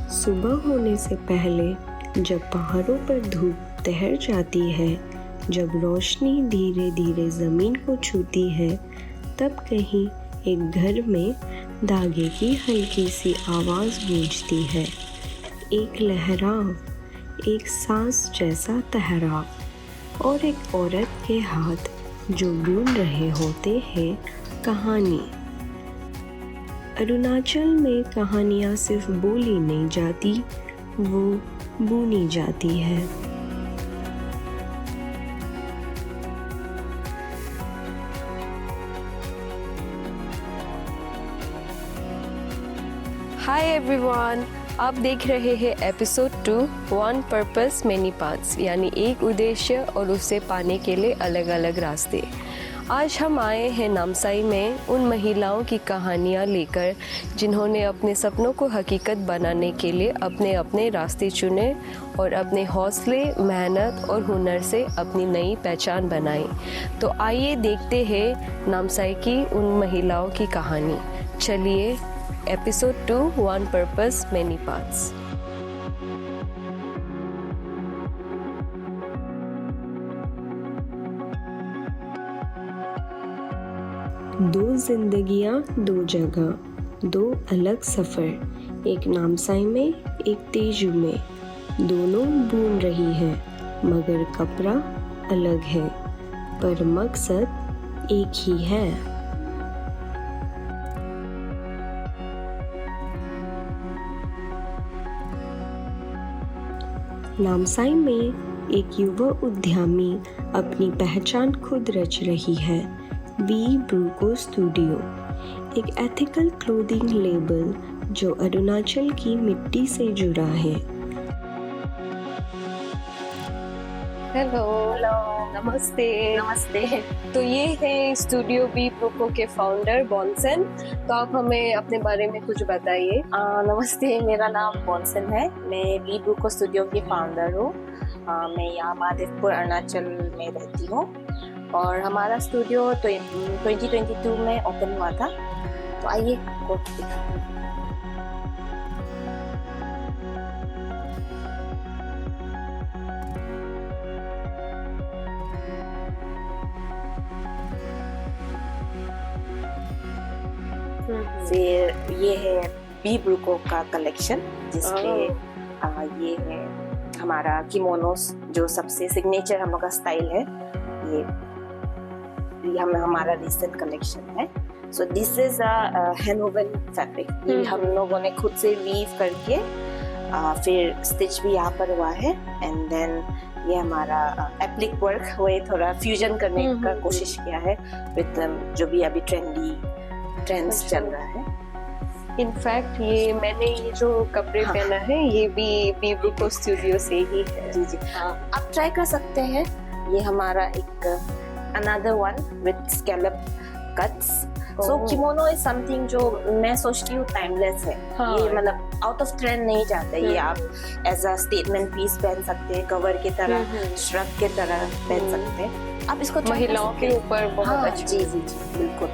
सुबह होने से पहले जब पहाड़ों पर धूप तैर जाती है, जब रोशनी धीरे धीरे ज़मीन को छूती है, तब कहीं एक घर में धागे की हल्की सी आवाज़ गूंजती है। एक लहराव, एक सांस जैसा ठहराव और एक औरत के हाथ जो बुन रहे होते हैं कहानी। अरुणाचल में कहानियाँ सिर्फ बोली नहीं जाती, वो बुनी जाती है। हाय एवरीवन, आप देख रहे हैं episode 2 one purpose many paths, यानी एक उद्देश्य और उसे पाने के लिए अलग अलग रास्ते। आज हम आए हैं नामसाई में उन महिलाओं की कहानियाँ लेकर जिन्होंने अपने सपनों को हकीकत बनाने के लिए अपने अपने रास्ते चुने और अपने हौसले, मेहनत और हुनर से अपनी नई पहचान बनाई। तो आइए देखते हैं नामसाई की उन महिलाओं की कहानी। चलिए, episode 2 one purpose many paths. दो जिंदगियां, दो जगह, दो अलग सफ़र, एक नामसाई में, एक तेजू में। दोनों बुन रही है मगर कपड़ा अलग है, पर मकसद एक ही है। नामसाई में एक युवा उद्यमी अपनी पहचान खुद रच रही है। बी ब्रूको स्टूडियो, एक एथिकल क्लोथिंग लेबल जो अरुणाचल की मिट्टी से जुड़ा है। हेलो, नमस्ते। नमस्ते। तो ये है स्टूडियो बी ब्रूको के फाउंडर बॉन्सन। तो आप हमें अपने बारे में कुछ बताइए। नमस्ते, मेरा नाम बॉन्सन है। मैं बी ब्रूको स्टूडियो की फाउंडर हूँ। मैं यहाँ महादेवपुर अरुणाचल में रहती हूँ और हमारा स्टूडियो 2022 में ओपन हुआ था। तो आइए आपको दिखाते हैं। फिर ये है बी ब्रूको का कलेक्शन, जिसपे ये है हमारा किमोनोस, जो सबसे सिग्नेचर हम लोग का स्टाइल है। ये हमारा रिसेंट कलेक्शन है। So this is a hand woven fabric. ये हम लोगों ने खुद से वीव करके फिर स्टिच भी यहाँ पर हुआ है। एंड देन ये हमारा एप्लिक वर्क हुए, थोड़ा फ्यूजन करने का कोशिश किया है विद जो भी अभी ट्रेंड्स चल रहा है। इनफैक्ट ये मैंने ये जो कपड़े पहना है ये भी बी ब्रूको स्टूडियो से ही है। जी जी, आप ट्राई कर सकते हैं। ये हमारा एक another one with scallop cuts. So kimono is something जो मैं सोचती हूँ टाइमलेस है। ये मतलब आउट ऑफ ट्रेंड नहीं जाता। ये आप एज अ स्टेटमेंट पीस पहन सकते हैं, कवर की तरह, श्रग के तरह पहन सकते हैं। आप इसको महिलाओं के ऊपर बहुत अच्छा। जी जी जी, बिल्कुल।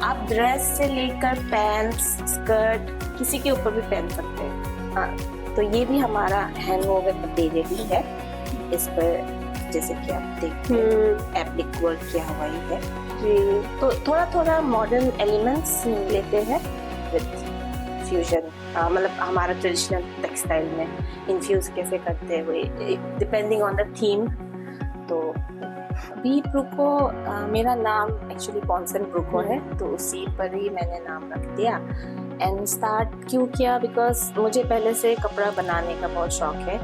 आप ड्रेस से लेकर पैंट्स, स्कर्ट, किसी के ऊपर भी पहन सकते हैं। तो ये भी हमारा हैंड वोवन मटेरियल ही है। इस पर जैसे कि आप देखते हैं एप्लिक वर्क किया हुआ ही है। तो थोड़ा थोड़ा मॉडर्न एलिमेंट्स लेते हैं विद फ्यूजन। मतलब हमारा ट्रेडिशनल टेक्सटाइल में इन्फ्यूज कैसे करते हुए, डिपेंडिंग ऑन द थीम। तो बी ब्रूको, मेरा नाम एक्चुअली बॉन्सन ब्रूको है, तो उसी पर ही मैंने नाम रख दिया। एंड स्टार्ट क्यों किया, बिकॉज मुझे पहले से कपड़ा बनाने का बहुत शौक है।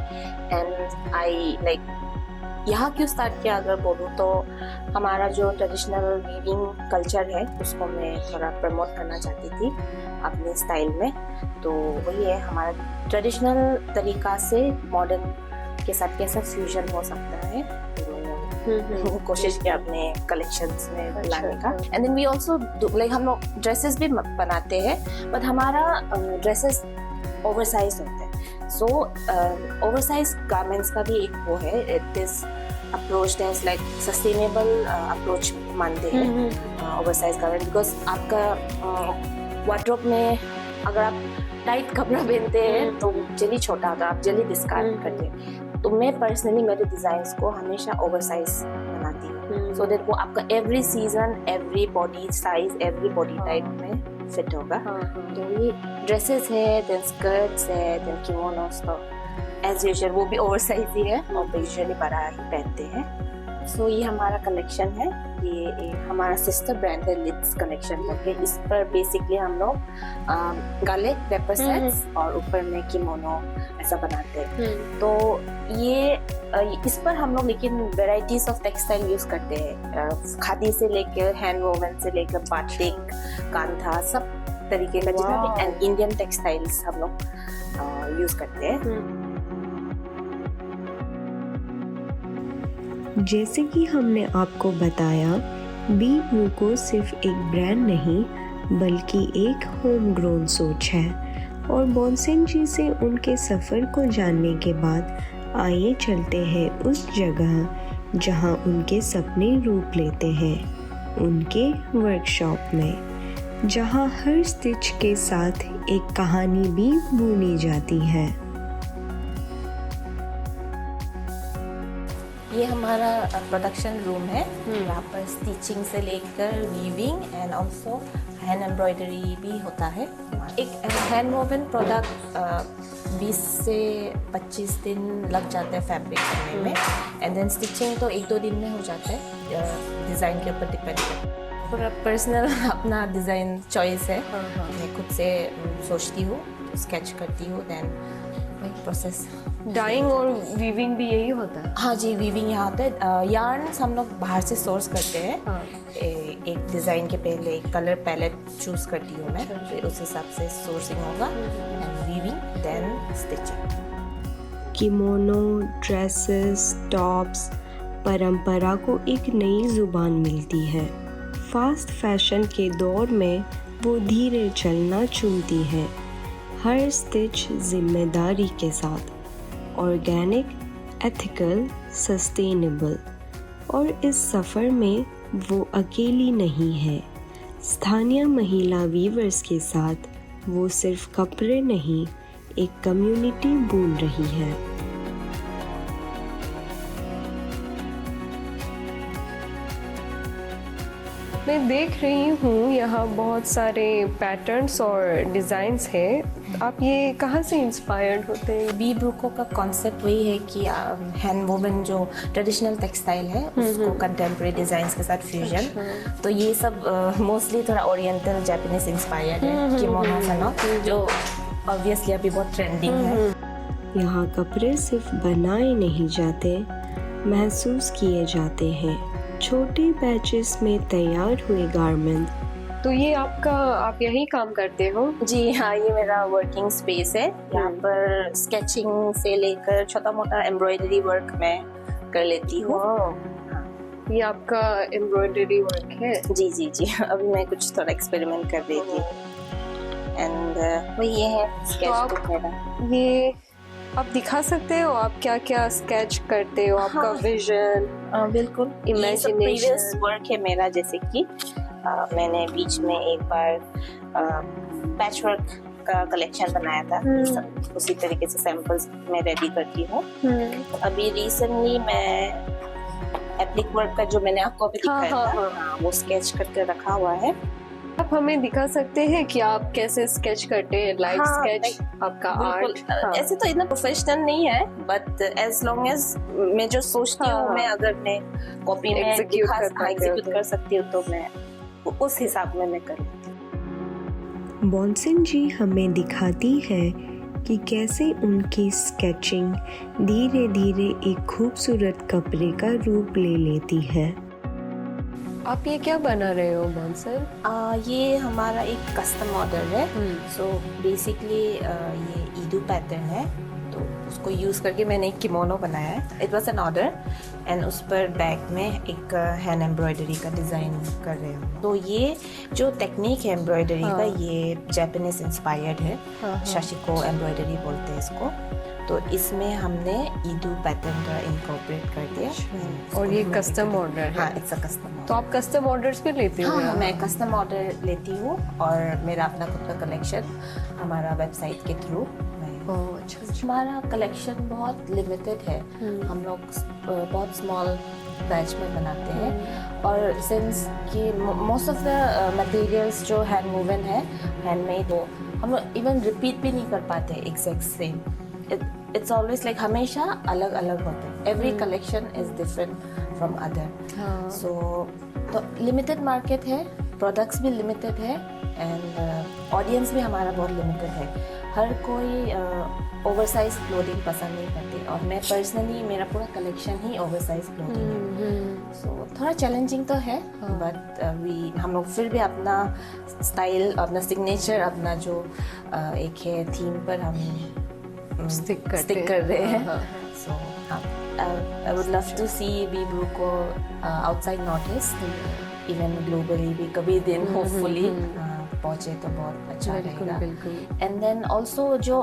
एंड आई लाइक यहाँ क्यों स्टार्ट किया अगर बोलूँ तो हमारा जो ट्रेडिशनल वीविंग कल्चर है उसको मैं थोड़ा प्रमोट करना चाहती थी अपने स्टाइल में। तो वही है, हमारा ट्रेडिशनल तरीका से मॉडर्न के साथ कैसा फ्यूजन हो सकता है, तो कोशिश किया अपने कलेक्शंस में लाने का। And then we also like हम लोग ड्रेसेस भी बनाते हैं, बट हमारा ड्रेसेस ओवरसाइज होते हैं। सो ओवरसाइज गारमेंट्स का भी एक वो है, it is approached as like sustainable approach मानते हैं ओवरसाइज गारमेंट, बिकॉज आपका वार्डरोब में अगर आप टाइट कपड़ा पहनते हैं तो जल्दी छोटा होता है, आप जल्दी डिस्कार्ड करते हैं। तो मैं पर्सनली मेरे डिजाइन्स को हमेशा ओवरसाइज बनाती हूँ, सो दैट वो आपका every season, every body size, every body type में फिट होगा। तो ये ड्रेसेस है, देन स्कर्ट्स है, देन किमोनोस, तो एज यूजुअल वो भी ओवरसाइज ही है और यूजुअली बड़ा ही पहनते हैं। सो ये हमारा कलेक्शन है, ये एक हमारा सिस्टर ब्रांड है लिट्स कलेक्शन करके। इस पर बेसिकली हम लोग गले रेपर सेट्स और ऊपर में किमोनो ऐसा बनाते हैं। तो ये इस पर हम लोग लेकिन वेराइटीज ऑफ टेक्सटाइल यूज करते हैं, खादी से लेकर हैंड वोवन से लेकर बाटिक, कांथा, सब तरीके का जितना भी इंडियन टेक्सटाइल्स हम लोग यूज करते हैं। जैसे कि हमने आपको बताया, बी ब्रूको सिर्फ एक ब्रांड नहीं बल्कि एक होम ग्रोन सोच है। और बॉन्सेन जी से उनके सफ़र को जानने के बाद आइए चलते हैं उस जगह जहां उनके सपने रूप लेते हैं, उनके वर्कशॉप में, जहां हर स्टिच के साथ एक कहानी भी बुनी जाती है। ये हमारा प्रोडक्शन रूम है, यहाँ पर स्टिचिंग से लेकर weaving and also hand embroidery भी होता है। एक हैंड वोवन प्रोडक्ट 20 से 25 दिन लग जाते हैं फैब्रिक करने में, एंड देन स्टिचिंग तो 1-2 दिन में हो जाता है, डिज़ाइन के ऊपर डिपेंड है। पूरा पर्सनल अपना डिज़ाइन चॉइस है, मैं खुद से सोचती हूँ, स्केच करती हूँ, देन वही प्रोसेस। डाइंग और वीविंग भी यही होता है? हाँ जी, वीविंग यहाँ होता है। यार्न्स हम लोग बाहर से सोर्स करते हैं। एक डिज़ाइन के पहले एक कलर पैलेट चूज करती हूँ मैं, फिर उस हिसाब से सोर्सिंग होगा and weaving then stitching. Kimono, dresses, tops परंपरा को एक नई जुबान मिलती है। फास्ट फैशन के दौर में वो धीरे चलना चुनती है, हर स्टिच जिम्मेदारी के साथ, ऑर्गेनिक, एथिकल, सस्टेनेबल। और इस सफ़र में वो अकेली नहीं है। स्थानीय महिला वीवर्स के साथ वो सिर्फ कपड़े नहीं, एक कम्युनिटी बुन रही है। मैं देख रही हूँ यहाँ बहुत सारे पैटर्न्स और डिज़ाइंस हैं। आप ये कहाँ से इंस्पायर्ड होते हैं? बी ब्रूको का कॉन्सेप्ट वही है कि हैंड वोवन जो ट्रेडिशनल टेक्सटाइल है उसको कंटेम्प्रेरी डिज़ाइंस के साथ फ्यूजन। तो ये सब मोस्टली थोड़ा ओरिएंटल जापानीज इंस्पायर्ड है, किमोनो सनो, जो ऑब्वियसली अभी बहुत ट्रेंडिंग है। यहाँ कपड़े सिर्फ बनाए नहीं जाते, महसूस किए जाते हैं, छोटे बैचेस में तैयार हुए गारमेंट। तो ये आप यही काम करते हो? जी हाँ, ये मेरा वर्किंग स्पेस है। यहाँ पर स्केचिंग से लेकर छोटा मोटा एम्ब्रॉयडरी वर्क मैं कर लेती हूँ। ये आपका एम्ब्रॉयडरी वर्क है? जी जी जी, अभी मैं कुछ थोड़ा एक्सपेरिमेंट कर रही थी एंड वो ये है स्केच बुक मेरा। ये आप दिखा सकते हो आप क्या क्या स्केच करते हो? आपका विजन? बिल्कुल, प्रीवियस वर्क है मेरा। जैसे कि मैंने बीच में एक बार पैच वर्क का कलेक्शन बनाया था, उसी तरीके से सैंपल्स मैं रेडी करती हूँ। अभी रिसेंटली मैं एप्लिक वर्क का जो मैंने आपको अभी दिखाया था, वो स्केच करके रखा हुआ है। आप हमें दिखा सकते हैं कि आप कैसे स्केच करते हैं? लाइव स्केच आपका आर्ट? ऐसे तो इतना प्रोफेशनल नहीं है, बट एज लॉन्ग एज मैं जो सोचती हूँ, मैं अगर मैं कॉपी में एग्जीक्यूट कर सकती हूँ तो मैं उस हिसाब में मैं कर लेती हूँ। बॉन्सेन जी हमें दिखाती है कि कैसे उनकी स्केचिंग धीरे धीरे एक खूबसूरत कपड़े का रूप ले लेती है। आप ये क्या बना रहे हो बॉन्सेन? ये हमारा एक कस्टम ऑर्डर है। सो बेसिकली ये ईदू पैटर्न है, तो उसको यूज़ करके मैंने एक किमोनो बनाया है। It was an order and उस पर बैक में एक हैंड एम्ब्रॉयडरी का डिज़ाइन कर रहे हैं। तो ये जो टेक्निक है एम्ब्रॉयडरी का, ये जापानीज इंस्पायर्ड है। शाशिको एम्ब्रॉयडरी बोलते हैं इसको। तो इसमें हमने ईदू पैटर्न का इनकॉर्पोरेट कर दिया। और ये कस्टम ऑर्डर है? हाँ, इट्स अ कस्टम। तो आप कस्टम ऑर्डर्स भी लेते हो? हाँ, मैं कस्टम ऑर्डर लेती हूँ और मेरा अपना खुद का कलेक्शन हमारा वेबसाइट के थ्रू। अच्छा। हमारा कलेक्शन बहुत लिमिटेड है। हम लोग बहुत स्मॉल बैच में बनाते हैं और सिंस कि मोस्ट ऑफ द मटेरियल्स जो हैंड वूवन है, हैंडमेड, वो हम लोग इवन रिपीट भी नहीं कर पाते exact same. It's always like हमेशा अलग अलग होते हैं। Every collection is different from other. So तो लिमिटेड मार्केट है, प्रोडक्ट्स भी लिमिटेड है एंड ऑडियंस भी हमारा बहुत लिमिटेड है। हर कोई ओवरसाइज क्लोथिंग पसंद नहीं करते और मैं पर्सनली मेरा पूरा कलेक्शन ही ओवरसाइज क्लोथिंग है। सो थोड़ा चैलेंजिंग तो है, बट हम लोग फिर भी अपना स्टाइल, अपना सिग्नेचर, अपना जो एक है थीम पर हम स्टिक कर रहे हैं। सो I would love to see Bibru को outside north east, even globally भी कभी दिन होपफुली पहुँचे तो बहुत अच्छा रहेगा। एंड देन ऑल्सो जो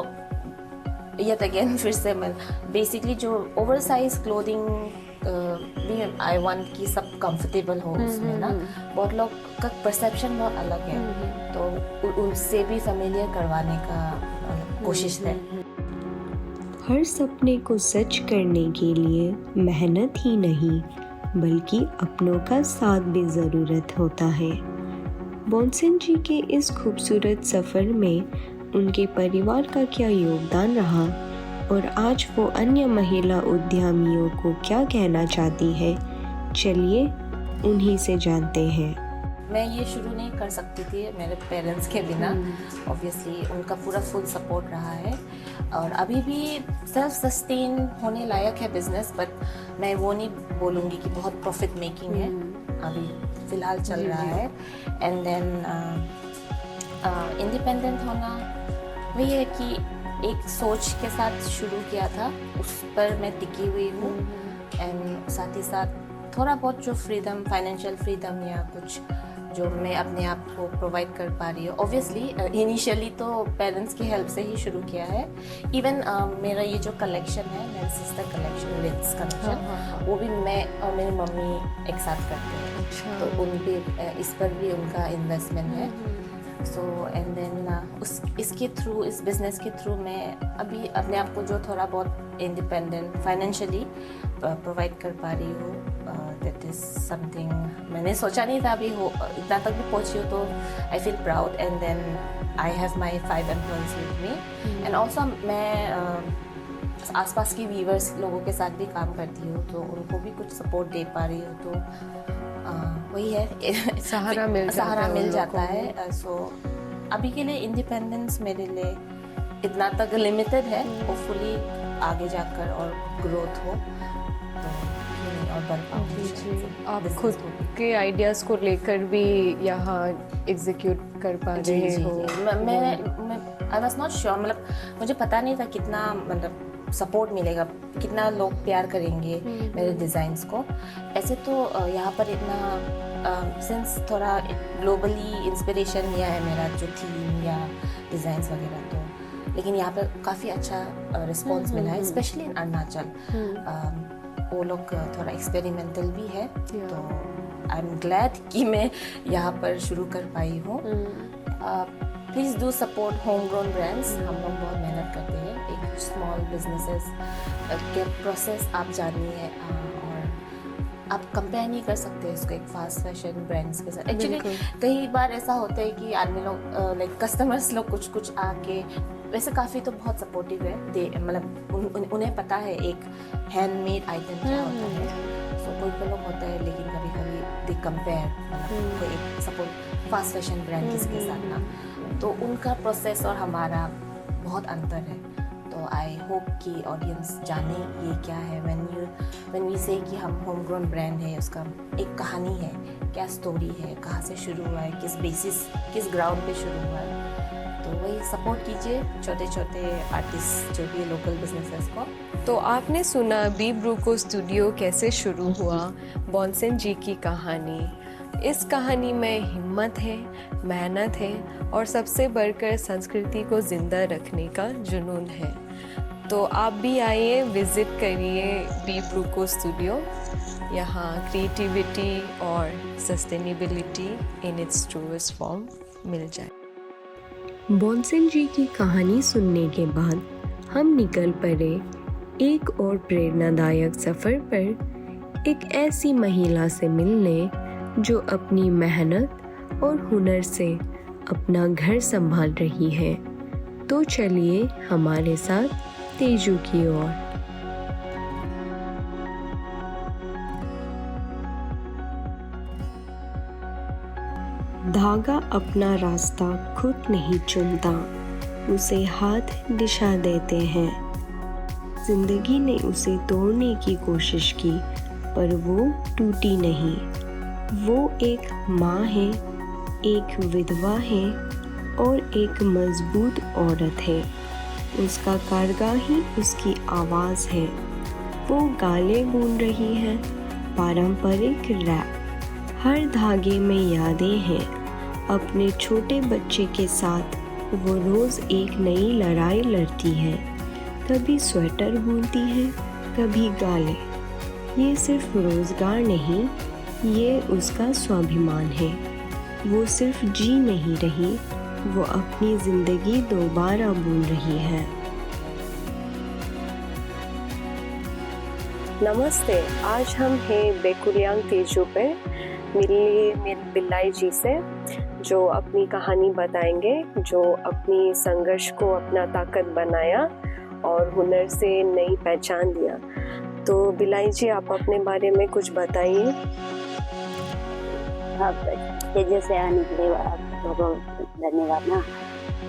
yet again फिर से मैं बेसिकली जो ओवरसाइज क्लोथिंग भी आई वांट कि सब कंफर्टेबल हो उसमें ना। बहुत लोग का परसेप्शन बहुत अलग है, तो उनसे भी फेमिलियर करवाने का कोशिश है। हर सपने को सच करने के लिए मेहनत ही नहीं बल्कि अपनों का साथ भी ज़रूरत होता है। बोनसेन जी के इस खूबसूरत सफ़र में उनके परिवार का क्या योगदान रहा और आज वो अन्य महिला उद्यमियों को क्या कहना चाहती है, चलिए उन्हीं से जानते हैं। मैं ये शुरू नहीं कर सकती थी मेरे पेरेंट्स के बिना। ऑब्वियसली उनका पूरा फुल सपोर्ट रहा है और अभी भी सेल्फ सस्टेन होने लायक है बिजनेस, बट मैं वो नहीं बोलूँगी कि बहुत प्रॉफिट मेकिंग है, अभी फ़िलहाल चल रहा है। एंड देन इंडिपेंडेंट होना वही है कि एक सोच के साथ शुरू किया था, उस पर मैं टिकी हुई हूँ। एंड साथ ही साथ थोड़ा बहुत जो फ्रीडम, फाइनेंशियल फ्रीडम या कुछ जो मैं अपने आप को प्रोवाइड कर पा रही हूँ। ऑब्वियसली इनिशियली तो पेरेंट्स की हेल्प से ही शुरू किया है। इवन मेरा ये जो कलेक्शन है, मेरा सिस्टर कलेक्शन, लिड्स कलेक्शन, वो भी मैं और मेरी मम्मी एक साथ करते हैं। तो उन भी इस पर भी उनका इन्वेस्टमेंट है। सो एंड देन इसके थ्रू, इस बिज़नेस के थ्रू मैं अभी अपने आप को जो थोड़ा बहुत इंडिपेंडेंट फाइनेंशियली प्रोवाइड कर पा रही हूँ। दैट इज़ समथिंग मैंने सोचा नहीं था अभी हो इतना तक भी पहुँची हूँ, तो I feel proud. And then I have my 5 employees with me and also मैं आसपास की वीवर्स लोगों के साथ भी काम करती हूँ, तो उनको भी कुछ सपोर्ट दे पा रही हूँ। तो वही है, सहारा मिल जाता है। सो अभी के लिए इंडिपेंडेंस मेरे लिए इतना तक लिमिटेड है। होपफुली आगे जाकर और ग्रोथ हो तो और बढ़ पाऊँ। आप खुद के आइडियाज़ को लेकर भी यहाँ एग्जीक्यूट कर पा रहे हो? मैं आई वॉज नॉट श्योर, मतलब मुझे पता नहीं था कितना मतलब सपोर्ट मिलेगा, कितना लोग प्यार करेंगे मेरे डिज़ाइंस को। ऐसे तो यहाँ पर इतना सिंस थोड़ा ग्लोबली इंस्पिरेशन लिया है मेरा जो थीम या डिज़ाइंस वगैरह, तो लेकिन यहाँ पर काफ़ी अच्छा रिस्पॉन्स मिला है, स्पेशली इन अरुणाचल। वो लोग थोड़ा एक्सपेरिमेंटल भी है, तो आई एम ग्लैड कि मैं यहाँ पर शुरू कर पाई हूँ। Please do support home grown brands. हम लोग बहुत मेहनत करते हैं। एक स्मॉल बिजनेसेस के प्रोसेस आप जानिए और आप कंपेयर नहीं कर सकते इसको एक फास्ट फैशन ब्रांड्स के साथ। एक्चुअली कई बार ऐसा होता है कि आदमी लोग लाइक कस्टमर्स लोग कुछ आके, वैसे काफ़ी तो बहुत सपोर्टिव है, मतलब उन्हें पता है एक हैंडमेड आइटम क्या होता है। सो कोई लोग होता है, लेकिन कभी कभी दे कंपेयर, मतलब कोई एक सपोर्ट फास्ट फैशन ब्रांड किसके साथ ना, तो उनका प्रोसेस और हमारा बहुत अंतर है। तो आई होप कि ऑडियंस जाने ये क्या है। व्हेन वी से कि हम होम ग्रोन ब्रांड है, उसका एक कहानी है, क्या स्टोरी है, कहाँ से शुरू हुआ है, किस बेसिस, किस ग्राउंड पे शुरू हुआ है, तो वही सपोर्ट कीजिए छोटे छोटे आर्टिस्ट जो भी लोकल बिजनेसेस को। तो आपने सुना बी ब्रूको स्टूडियो कैसे शुरू हुआ, बॉन्सन जी की कहानी। इस कहानी में हिम्मत है, मेहनत है और सबसे बढ़कर संस्कृति को जिंदा रखने का जुनून है। तो आप भी आइए, विज़िट करिए बी ब्रूको स्टूडियो। यहाँ क्रिएटिविटी और sustainability in its truest form मिल जाए। बॉन्सन जी की कहानी सुनने के बाद हम निकल पड़े एक और प्रेरणादायक सफ़र पर, एक ऐसी महिला से मिलने जो अपनी मेहनत और हुनर से अपना घर संभाल रही है। तो चलिए हमारे साथ तेजू की ओर। धागा अपना रास्ता खुद नहीं चुनता, उसे हाथ दिशा देते हैं। जिंदगी ने उसे तोड़ने की कोशिश की पर वो टूटी नहीं। वो एक माँ है, एक विधवा है और एक मजबूत औरत है। उसका कारगाह ही उसकी आवाज़ है। वो गाले बुन रही है, पारंपरिक रैप। हर धागे में यादें हैं। अपने छोटे बच्चे के साथ वो रोज़ एक नई लड़ाई लड़ती है। कभी स्वेटर बुनती है, कभी गाले। ये सिर्फ रोज़गार नहीं, ये उसका स्वाभिमान है। वो सिर्फ जी नहीं रही, वो अपनी ज़िंदगी दोबारा बुन रही है। नमस्ते, आज हम हैं बेकुलियांग तेजू पे। मिलिए मेरे बिल्लाई जी से, जो अपनी कहानी बताएंगे, जो अपनी संघर्ष को अपना ताकत बनाया और हुनर से नई पहचान दिया। तो बिल्लाई जी, आप अपने बारे में कुछ बताइए। तेजू से आने के लिए आपको धन्यवाद ना।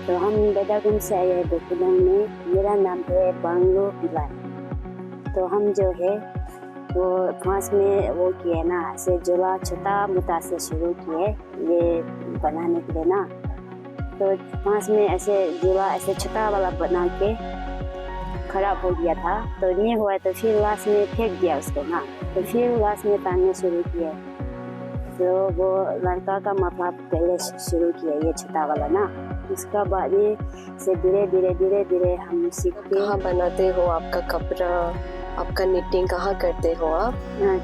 तो हम बेदागुम से आए हैं बेकुलियांग में। मेरा नाम है बांग्लो बिलाई। तो हम जो है वो फ्रांस में वो किए ना, ऐसे जोला छोटा मोटा से शुरू किए ये बनाने के लिए ना। तो फ्रांस में ऐसे जोला ऐसे छोटा वाला बना के खराब हो गया था, तो नहीं हुआ तो फिर लास्ट में फेंक दिया उसको ना। तो फिर लास्ट में तानने शुरू किए। तो वो लड़का का मतलब पहले शुरू किया ये छोटा वाला ना। उसका बाद ये से धीरे धीरे हम सीखते। कहाँ बनाते हो आपका कपड़ा, आपका निटिंग कहाँ करते हो आप?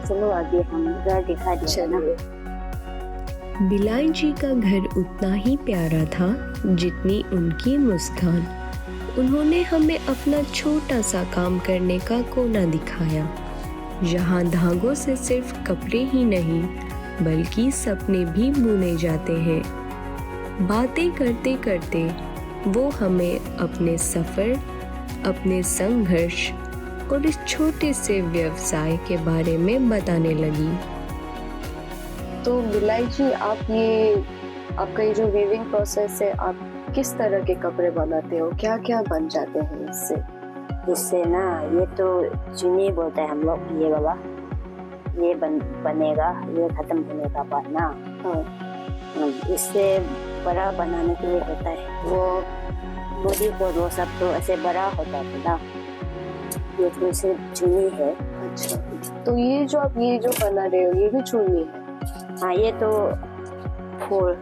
चलो आगे हम घर दिखा दिया ना। बिलाई जी का घर उतना ही प्यारा था जितनी उनकी मुस्कान। उन्होंने हमें अपना छोटा सा काम करने का कोना दिखाया, जहाँ धागों से सिर्फ कपड़े ही नहीं बल्कि सपने भी बुने जाते हैं। बातें करते करते वो हमें अपने सफ़र, अपने संघर्ष और इस छोटे से व्यवसाय के बारे में बताने लगी। तो बिलाई जी, आपका ये जो वीविंग प्रोसेस है, आप किस तरह के कपड़े बनाते हो? क्या क्या बन जाते हैं इससे? इससे ना ये तो चुन्नी बोलते हैं हम लोग, ये वाला ये बनेगा, ये खत्म होने का बाद ना। इससे बड़ा बनाने के लिए होता है वो बॉडी को, वो सब तो ऐसे बड़ा होता है ना। ये तो सिर्फ चुन्नी है। अच्छा, तो ये जो आप ये जो बना रहे हो ये भी चुन्नी है? हाँ, ये तो फूल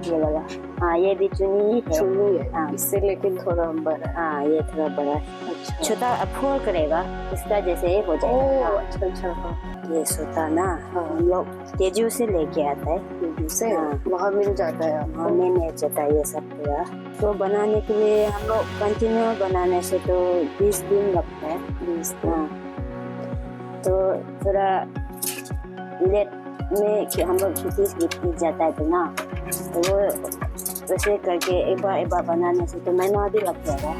ये वाला। हाँ, ये भी चुन्नी है। चुन्नी है। हाँ, इससे लेकिन थोड़ा बड़ा। हाँ, ये थोड़ा बड़ा है। अच्छा, छोटा फूल करेगा इसका जैसे हो जाएगा। अच्छा। हाँ, ये सोता ना हम लोग तेजू से लेके आता है। तेजू से? हाँ, वहाँ मिल जाता है आपको? हाँ, नहीं जाता ये सब पूरा। तो बनाने के लिए हम लोग कंटिन्यू बनाने से तो 20 दिन लगता है। 20 दिन। हाँ, तो थोड़ा लेट में कि हम लोग छुट्टी जाता है तो ना, तो वो वैसे करके एक बार बनाने से तो महीना भी लग जाएगा।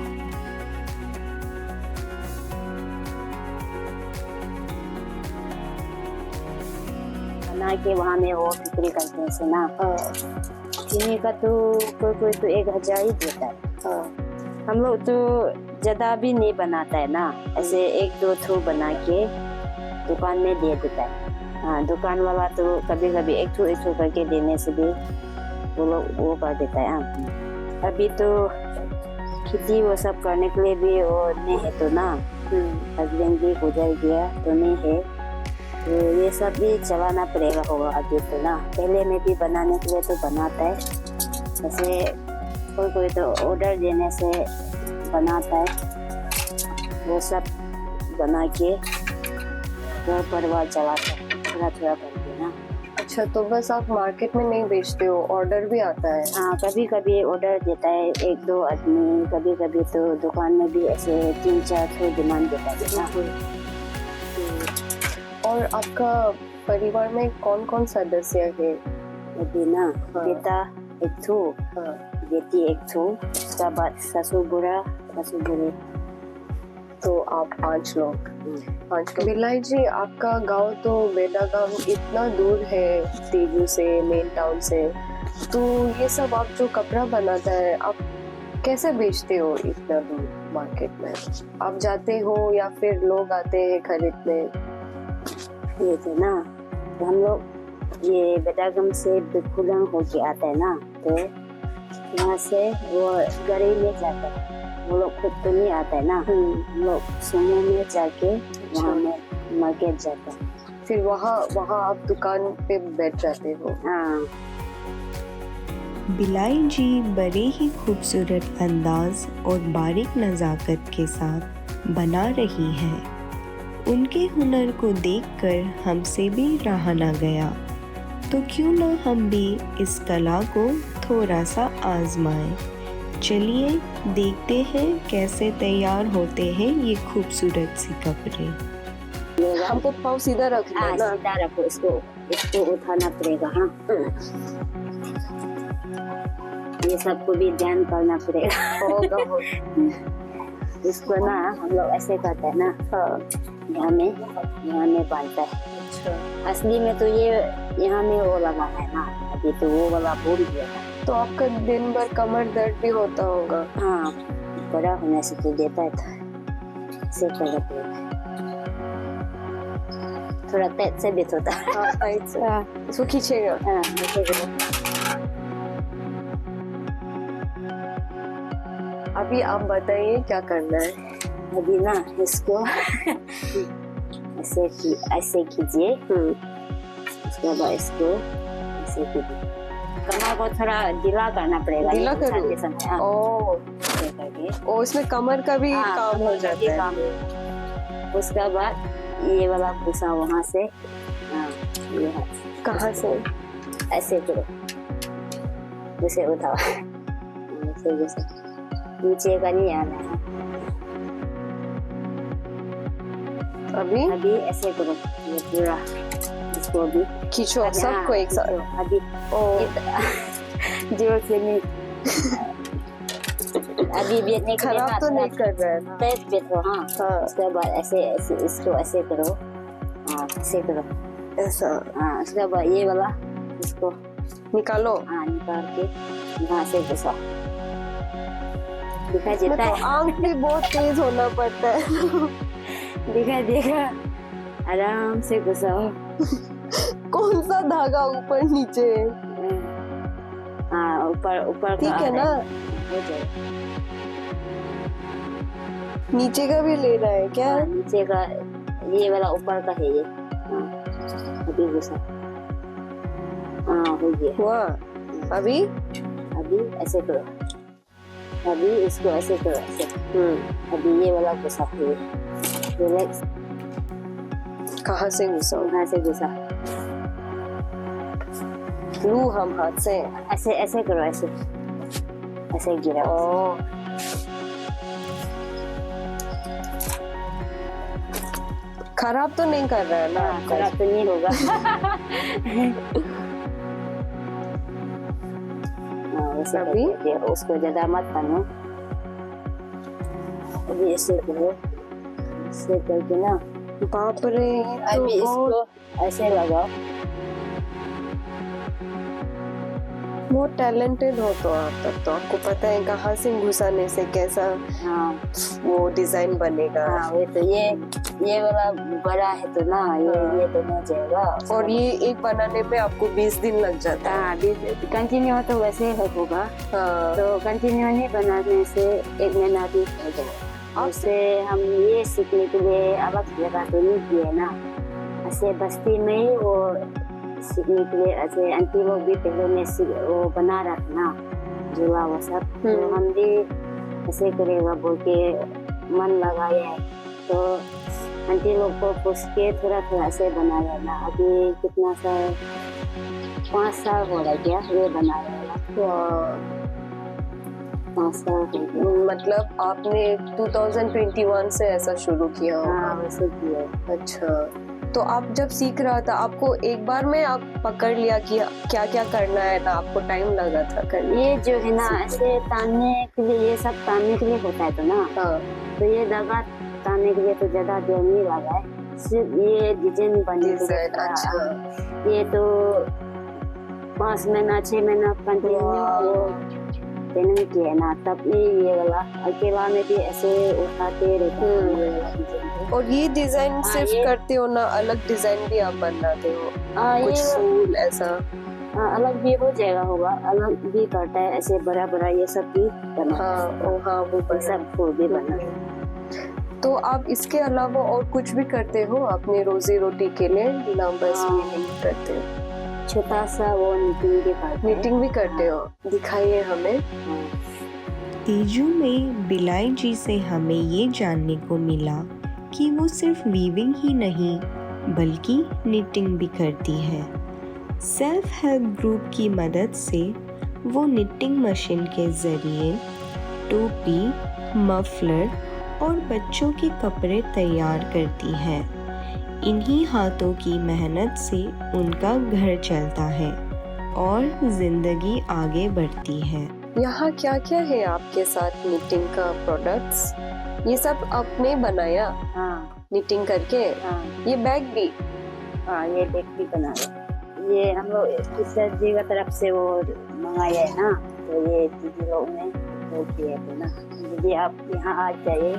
बना के वहाँ में वो बिक्री करते हैं से ना। चीनी का तो कोई तो 1000 ही देता है। हम लोग तो ज़्यादा भी नहीं बनाता है ना, ऐसे 1-2 थू बना के दुकान में दे देता है। हाँ, दुकान वाला तो कभी कभी एक थू करके देने से भी वो लोग वो कर देता है। अभी तो खेती वो सब करने के लिए भी वो नहीं है तो ना, हस्बैंड भी गुजर गया तो नहीं है, तो ये सब भी चलाना पड़ेगा होगा अभी तो ना। पहले में भी बनाने के लिए तो बनाता है, जैसे कोई कोई तो ऑर्डर देने से बनाता है, वो सब बना के घर परिवार चलाता है थोड़ा थोड़ा करके ना। अच्छा, तो बस आप मार्केट में नहीं बेचते हो, ऑर्डर भी आता है? हाँ, कभी कभी ऑर्डर देता है 1-2 आदमी, कभी कभी तो दुकान में भी ऐसे 3-4 तो डिमांड देता है ना। और आपका परिवार में कौन कौन सदस्य है? अभी ना बेटा 1 ठो, बेटी 1 ठो, उसका बाद ससुर बुढ़ा ससुर बुढ़े, तो आप 5 लोग। बिलाई जी, आपका गांव तो बेदा गांव इतना दूर है तेजू से, मेन टाउन से, तो ये सब आप जो कपड़ा बनाता है आप कैसे बेचते हो इतना दूर मार्केट में? आप जाते हो या फिर लोग आते हैं खरीदने? ये थे ना, तो हम लोग ये बेदागम से बिखुलंग होके आता है ना, तो यहाँ से वो गाड़ी में जाता है, वो लोग खुद तो नहीं आता है ना, हम लोग सुमो में जाके वहाँ में मार्केट जाता है, फिर वहाँ आप दुकान पे बैठ जाते हो? हाँ। बिलाई जी बड़े ही खूबसूरत अंदाज और बारीक नज़ाकत के साथ बना रही हैं। उनके हुनर को देखकर हमसे भी रहा ना गया, तो क्यों ना हम भी इस कला को थोड़ा सा आजमाएं। चलिए देखते हैं कैसे तैयार होते हैं ये खूबसूरत सी कपड़े। हमको पाँव सीधा रखना है ना? सीधा रखो, इसको उठाना पड़ेगा। हाँ, ये सबको भी ध्यान करना पड़ेगा। इसको ना हम लोग ऐसे करते हैं ना, यहाँ में बांधता है। अच्छा, असली में तो ये यहाँ में वो लगा है ना, अभी तो वो वाला भूल गया। तो आपका दिन भर कमर दर्द भी होता होगा? हाँ, बड़ा होने से तो देता है, ऐसे करना पड़ेगा, थोड़ा टाइट से भी होता है। हाँ, टाइट से। इसको खींचेगा। हाँ, ऐसे करो। अभी आप बताइए क्या करना है? अभी ना इसको ऐसे कीजिए, उसके बाद इसको ऐसे कीजिए, कमर को थोड़ा ढीला करना पड़ेगा। ढीला करो? हाँ, ओ, ऐसे करके। ओ, इसमें कमर का भी हाँ, काम हो जाता है। है। उसके बाद ये वाला भूसा वहाँ से, हाँ, ये हाथ कहाँ से? ऐसे करो, जैसे उठाओ, जैसे नीचे का नहीं आना है। अभी ऐसे करो, ये पूरा इसको भी खींचो सबको एक साथ। अभी जोर से नहीं, अभी बेचने के लिए खराब तो नहीं कर रहा है ना? बेचो। हाँ, उसके बाद ऐसे इसको ऐसे करो, हाँ, ऐसे करो, ऐसा। हाँ, उसके बाद ये वाला इसको निकालो। हाँ, निकाल के यहाँ से घुसाओ, दिखाई इसमें देता तो है? आंख भी बहुत तेज होना पड़ता है। दिखाई देगा, आराम से घुसाओ। कौन सा धागा ऊपर नीचे? हाँ, ऊपर ठीक है ना? हो जाएगा। नीचे का भी ले रहा है क्या? हाँ, नीचे का ये वाला ऊपर का है ये। हाँ, अभी घुसा, हाँ, हो गया। हुआ? अभी ऐसे करो, अभी इसको ऐसे करो, ऐसे। अभी ये वाला घुसा, रिलैक्स। कहाँ से घुसा? यहाँ से घुसा, लू हम हाथ से? ऐसे करो, ऐसे गिरा। ओ, खराब तो नहीं कर रहा है ना? हाँ, खराब तो नहीं होगा। अभी उसको ज्यादा मत पानो, अभी ऐसे करो, ऐसे करके ना। बाप रे, अभी इसको ऐसे लगाओ, बहुत टैलेंटेड हो तो आप, तब तो आपको पता है कहाँ से घुसाने से कैसा हाँ वो डिजाइन बनेगा। हाँ, वो तो ये वाला बड़ा है तो ना, ये तो नहीं जाएगा। और ये एक बनाने में आपको 20 दिन लग जाता है। हाँ, कंटिन्यू तो वैसे ही होगा। हाँ। तो कंटिन्यू नहीं बनाने से 1 महीना भी हो जाएगा। उससे हम ये सीखने के लिए अलग जगह तो नहीं किए ना, ऐसे बस्ती में ही वो सीखने के लिए ऐसे आंटी लोग भी पहले में वो बना रहा था ना झूला वो सब, तो हम भी ऐसे करेगा बोल के मन लगाए है। तो आंटी लोग को पूछ के थोड़ा थोड़ा से बनाया ना। अभी कितना साल, 5 साल हो रहा क्या ये बनाया। 5 साल हो गया। मतलब आपने 2021 से ऐसा शुरू किया होगा? हाँ वैसे किया। अच्छा, तो आप जब सीख रहा था आपको एक बार में आप पकड़ लिया कि क्या क्या करना है ना? आपको टाइम लगा था करने? ये जो है ना ऐसे तानने के लिए, ये सब तानने के लिए होता है तो ना। हाँ। तो ये धागा तानने के लिए तो ज्यादा देर नहीं लगा है, सिर्फ ये डिजाइन बनने के लिए। अच्छा। ये तो 5 महीना 6 महीना कंटिन्यू वो ट्रेनिंग किया ना, तब ये वाला अकेला में भी ऐसे उठाते रहते हैं। और ये डिजाइन सिर्फ ये करते हो ना, अलग डिजाइन भी आप बनाते हो? कुछ ये फूल ऐसा? अलग भी हो जाएगा, होगा अलग भी करता है, ऐसे बड़ा बड़ा ये सब भी बना। हाँ वो सब फूल भी बना। तो आप इसके अलावा और कुछ भी करते हो अपने रोजी रोटी के लिए, ना बस ये नहीं करते हो? छोटा सा वो नीटिंग भी करते हो, दिखाइए हमें। तेजू में बिलाई जी से हमें ये जानने को मिला कि वो सिर्फ वीविंग ही नहीं बल्कि निटिंग भी करती है। सेल्फ हेल्प ग्रुप की मदद से वो निटिंग मशीन के ज़रिए टोपी, मफलर और बच्चों के कपड़े तैयार करती है। इन्हीं हाथों की मेहनत से उनका घर चलता है और जिंदगी आगे बढ़ती है। यहाँ क्या क्या है आपके साथ निटिंग का प्रोडक्ट्स? ये सब आपने बनाया? हाँ निटिंग करके? हाँ ये बैग भी? हाँ, ये बैग भी बना रहे। ये हम लोग टीचर जी की तरफ से वो मंगाया है ना, तो ये दीदी लोग ने वो किया है ना। दीदी आप यहाँ आ जाइए।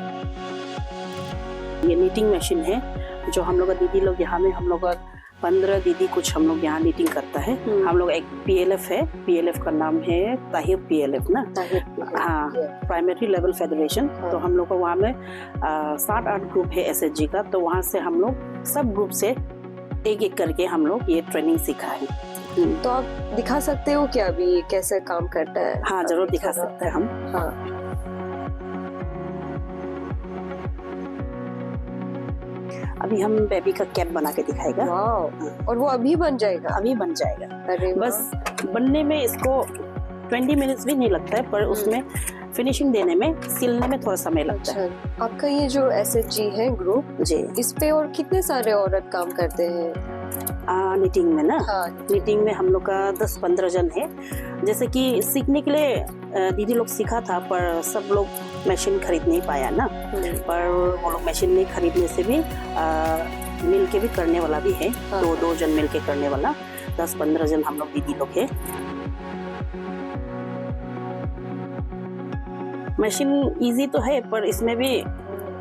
ये नीटिंग मशीन है जो हम लोग दीदी लोग यहाँ में, हम लोग 15 दीदी कुछ हम लोग यहाँ नीटिंग करता है। हम लोग एक PLF है, PLF का नाम है ताहिर PLF ना। हाँ, प्राइमरी लेवल फेडरेशन। तो हम लोग को वहाँ में 7-8 ग्रुप है SHG का, तो वहाँ से हम लोग सब ग्रुप से एक एक करके हम लोग ये ट्रेनिंग सीखा है। तो आप दिखा सकते हो क्या अभी ये कैसे काम करता है? हाँ जरूर दिखा सकते हैं हम। हाँ। अभी हम बेबी का कैप बना के दिखाएगा। और वो अभी बन जाएगा? अभी बन जाएगा। अरे बस बनने में इसको 20 मिनट्स भी नहीं लगता है, पर उसमें फिनिशिंग देने में, सिलने में थोड़ा समय लगता है। आपका ये जो SHG है ग्रुप जी, इस पे और कितने सारे औरत काम करते हैं? नीटिंग में ना? हाँ। नीटिंग में हम लोग का 10-15 जन है। जैसे कि सीखने के लिए दीदी लोग सीखा था, पर सब लोग मशीन खरीद नहीं पाया ना। पर वो लोग मशीन नहीं खरीदने से भी मिल के भी करने वाला भी है। हाँ। 2 जन मिल के करने वाला 10-15 जन हम लोग दीदी लोग है। मशीन इजी तो है, पर इसमें भी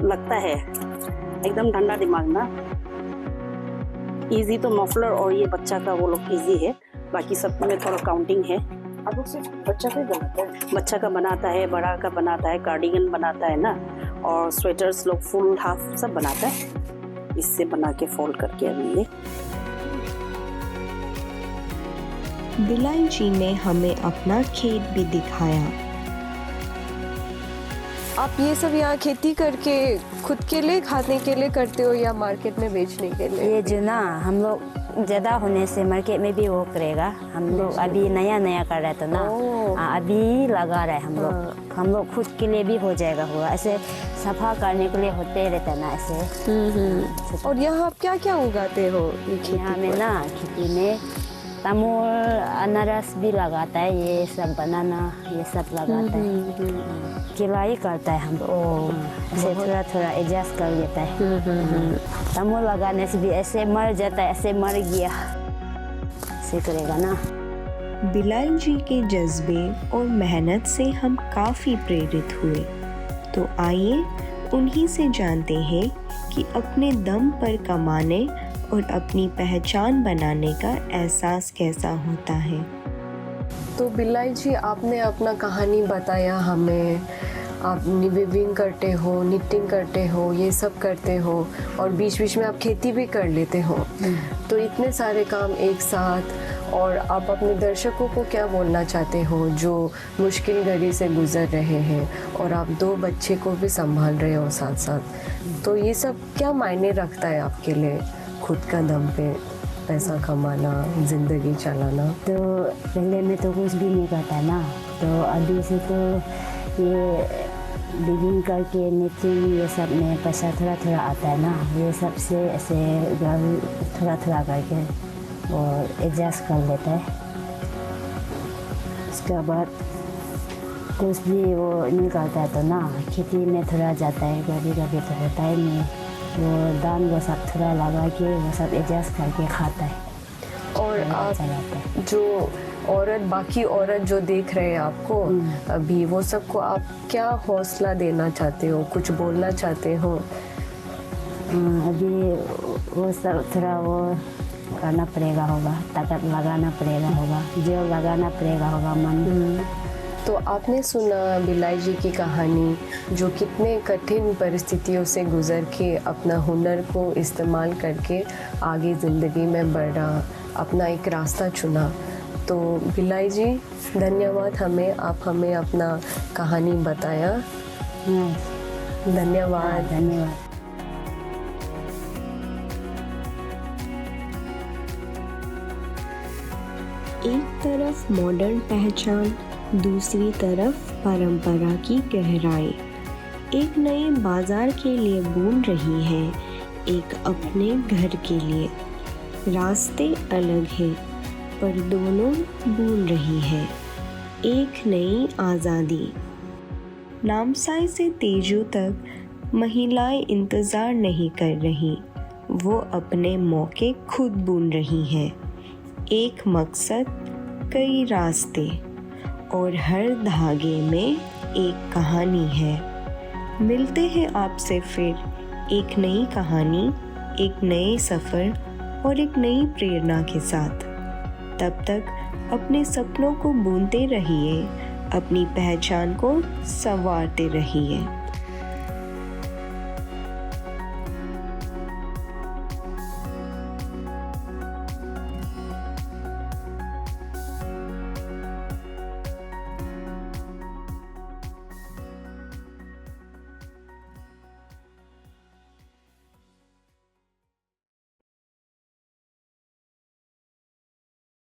लगता है एकदम ठंडा दिमाग ना। इजी तो मफलर और ये बच्चा का वो लोग इजी है, बाकी सब में थोड़ा काउंटिंग है। आप लोग सिर्फ बच्चा का बनाते हैं? बच्चा का बनाता है, बड़ा का बनाता है, कार्डिगन बनाता है ना, और स्वेटर्स लोग फुल हाफ सब बनाता है। इससे बना के फोल्ड करके अभी ये बिलाई जी ने हमें अपना खेत भी दिखाया। आप ये सब यहाँ खेती करके खुद के लिए खाने के लिए करते हो या मार्केट में बेचने के लिए? ये जो ना हम लोग ज्यादा होने से मार्केट में भी वो करेगा। हम लोग अभी नया कर रहे थे ना, अभी लगा रहे हम लोग खुद के लिए भी हो जाएगा। हुआ ऐसे सफा करने के लिए होते रहता ना ऐसे। और यहाँ आप क्या क्या उगाते हो? यहाँ में ना खेती में तमोल, अनारस भी लगाता है, ये सब बनाना ये सब लगाता है। किलाई करता है हम लोग, ऐसे थोड़ा थोड़ा एडजस्ट कर लेता है। तमोल लगाने से भी ऐसे मर जाता है, ऐसे मर गया ऐसे करेगा ना। बिलाल जी के जज्बे और मेहनत से हम काफ़ी प्रेरित हुए। तो आइए उन्हीं से जानते हैं कि अपने दम पर कमाने और अपनी पहचान बनाने का एहसास कैसा होता है। तो बिलाई जी, आपने अपना कहानी बताया हमें। आप वीविंग करते हो, निटिंग करते हो, ये सब करते हो और बीच बीच में आप खेती भी कर लेते हो। तो इतने सारे काम एक साथ, और आप अपने दर्शकों को क्या बोलना चाहते हो जो मुश्किल घड़ी से गुजर रहे हैं, और आप 2 बच्चे को भी संभाल रहे हो साथ साथ। तो ये सब क्या मायने रखता है आपके लिए, खुद का दम पे पैसा कमाना, ज़िंदगी चलाना? तो पहले में तो कुछ भी नहीं करता ना, तो अभी से तो ये बिगिन करके निटिंग ये सब में पैसा थोड़ा थोड़ा आता है ना, ये सब से ऐसे घर थोड़ा थोड़ा करके और एडजस्ट कर लेता है। उसके बाद कुछ भी वो निकलता है तो ना खेती में थोड़ा जाता है, कभी कभी तो होता ही नहीं, वो दान वो सब थोड़ा लगा के वो सब एडजस्ट करके खाता है। और आप चलाता है। जो औरत, बाकी औरत जो देख रहे हैं आपको अभी, वो सबको आप क्या हौसला देना चाहते हो, कुछ बोलना चाहते हो? अभी वो सब थोड़ा वो करना पड़ेगा होगा, ताकत लगाना पड़ेगा होगा, जो लगाना पड़ेगा होगा मन। तो आपने सुना बिलाई जी की कहानी, जो कितने कठिन परिस्थितियों से गुजर के अपना हुनर को इस्तेमाल करके आगे ज़िंदगी में बढ़ा, अपना एक रास्ता चुना। तो बिलाई जी, धन्यवाद, आप हमें अपना कहानी बताया। धन्यवाद। धन्यवाद। एक तरफ मॉडर्न पहचान, दूसरी तरफ परंपरा की गहराई। एक नए बाजार के लिए बूंद रही है, एक अपने घर के लिए। रास्ते अलग हैं, पर दोनों बूंद रही है एक नई आज़ादी। नामसाई से तेजू तक महिलाएं इंतज़ार नहीं कर रही, वो अपने मौके खुद बूंद रही हैं। एक मकसद, कई रास्ते, और हर धागे में एक कहानी है। मिलते हैं आपसे फिर एक नई कहानी, एक नए सफ़र और एक नई प्रेरणा के साथ। तब तक अपने सपनों को बुनते रहिए, अपनी पहचान को संवारते रहिए।